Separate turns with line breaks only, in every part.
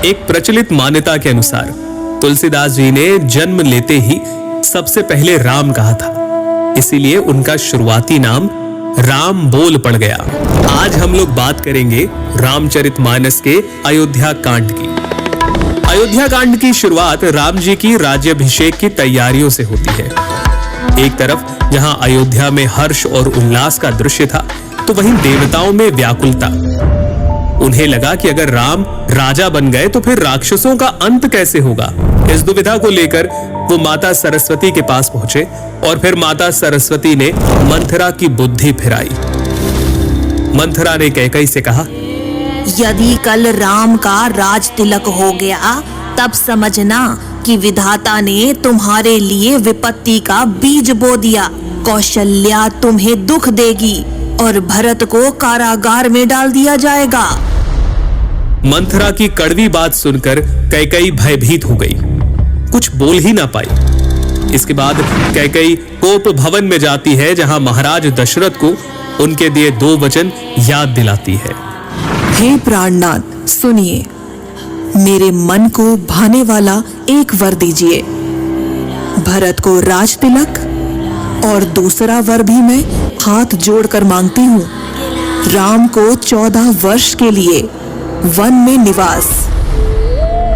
एक प्रचलित मान्यता के अनुसार तुलसीदास जी ने जन्म लेते ही सबसे पहले राम कहा था, इसीलिए उनका शुरुआती नाम राम बोल पड़ गया। आज हम लोग बात करेंगे रामचरितमानस के अयोध्या कांड की। अयोध्या कांड की शुरुआत राम जी की राज्याभिषेक की तैयारियों से होती है। एक तरफ जहां अयोध्या में हर्ष और उल्लास का दृश्य था, तो वहीं देवताओं में व्याकुलता। उन्हें लगा कि अगर राम राजा बन गए तो फिर राक्षसों का अंत कैसे होगा। इस दुविधा को लेकर वो माता सरस्वती के पास पहुंचे और फिर माता सरस्वती ने मंथरा की बुद्धि फिराई। मंथरा ने कैकई से कहा,
यदि कल राम का राज तिलक हो गया तब समझना कि विधाता ने तुम्हारे लिए विपत्ति का बीज बो दिया। कौशल्या तुम्हें दुख देगी और भरत को कारागार में डाल दिया जाएगा।
मंथरा की कड़वी बात सुनकर कैकई भयभीत हो गई, कुछ बोल ही ना पाई। इसके बाद कैकई कोप भवन में जाती है, जहां महाराज दशरथ को उनके दिए 2 वचन याद दिलाती है।
हे प्राणनाथ, सुनिए, मेरे मन को भाने वाला एक वर दीजिए। भरत को राज तिलक और दूसरा वर भी मैं हाथ जोड़कर मांगती हूँ। राम को 14 वर्ष के लिए वन में निवास।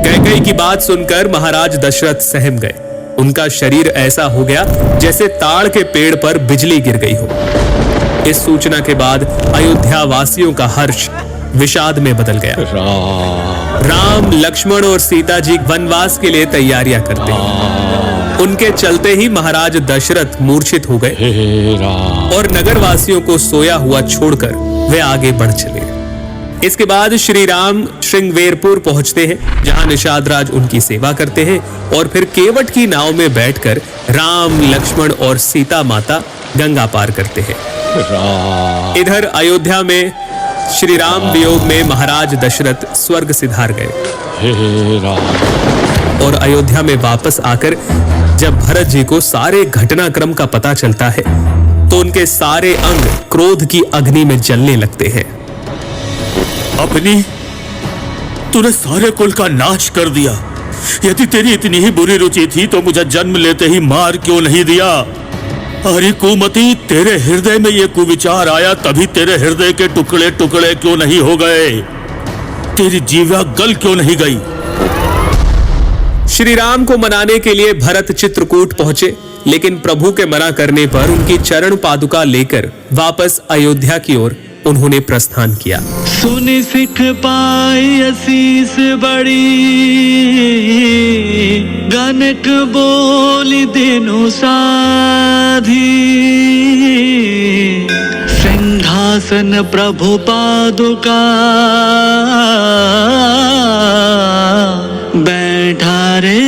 कैकई की बात सुनकर महाराज दशरथ सहम गए। उनका शरीर ऐसा हो गया जैसे ताड़ के पेड़ पर बिजली गिर गई हो। इस सूचना के बाद अयोध्या वासियों का हर्ष विषाद में बदल गया। राम, लक्ष्मण और सीता जी वनवास के लिए तैयारियां करते हैं। उनके चलते ही महाराज दशरथ मूर्छित हो गए और नगरवासियों को सोया हुआ छोड़कर वे आगे बढ़ चले। इसके बाद श्री राम श्रृंगवेरपुर पहुंचते हैं, जहां निषाद राज उनकी सेवा करते हैं और फिर केवट की नाव में बैठकर राम, लक्ष्मण और सीता माता गंगा पार करते हैं। इधर अयोध्या में श्री राम वियोग में महाराज दशरथ स्वर्ग सिधार गए और अयोध्या में वापस आकर जब भरत जी को सारे घटनाक्रम का पता चलता है तो उनके सारे अंग क्रोध की अग्नि में जलने लगते हैं।
अपनी तूने सारे कुल का नाश कर दिया। यदि तेरी इतनी ही बुरी रुचि थी तो मुझे जन्म लेते ही मार क्यों नहीं दिया? अरे कुमति, तेरे हृदय में ये कुविचार आया तभी तेरे हृदय के टुकड़े टुकड़े क्यों नहीं हो गए? तेरी जीवा गल क्यों नहीं गई?
श्री राम को मनाने के लिए भरत चित्रकूट पहुंचे, लेकिन प्रभु के मना करने पर उनकी चरण पादुका लेकर वापस अयोध्या की ओर उन्होंने प्रस्थान किया।
सुनि सिख पाई असीस बड़ी, गनक बोली दिनु साधी। सिंहासन प्रभु पादुका, बैठा रे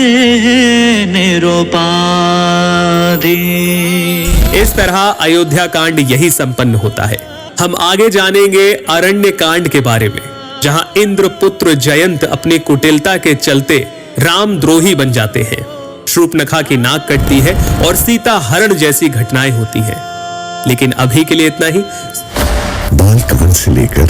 निरुपाधि।
इस तरह अयोध्या कांड यही संपन्न होता है। हम आगे जानेंगे अरण्य कांड के बारे में, जहां इंद्रपुत्र जयंत अपनी कुटिलता के चलते रामद्रोही बन जाते हैं। शूर्पणखा की नाक कटती है और सीता हरण जैसी घटनाएं होती हैं। लेकिन अभी के लिए इतना ही।
बालकांड से लेकर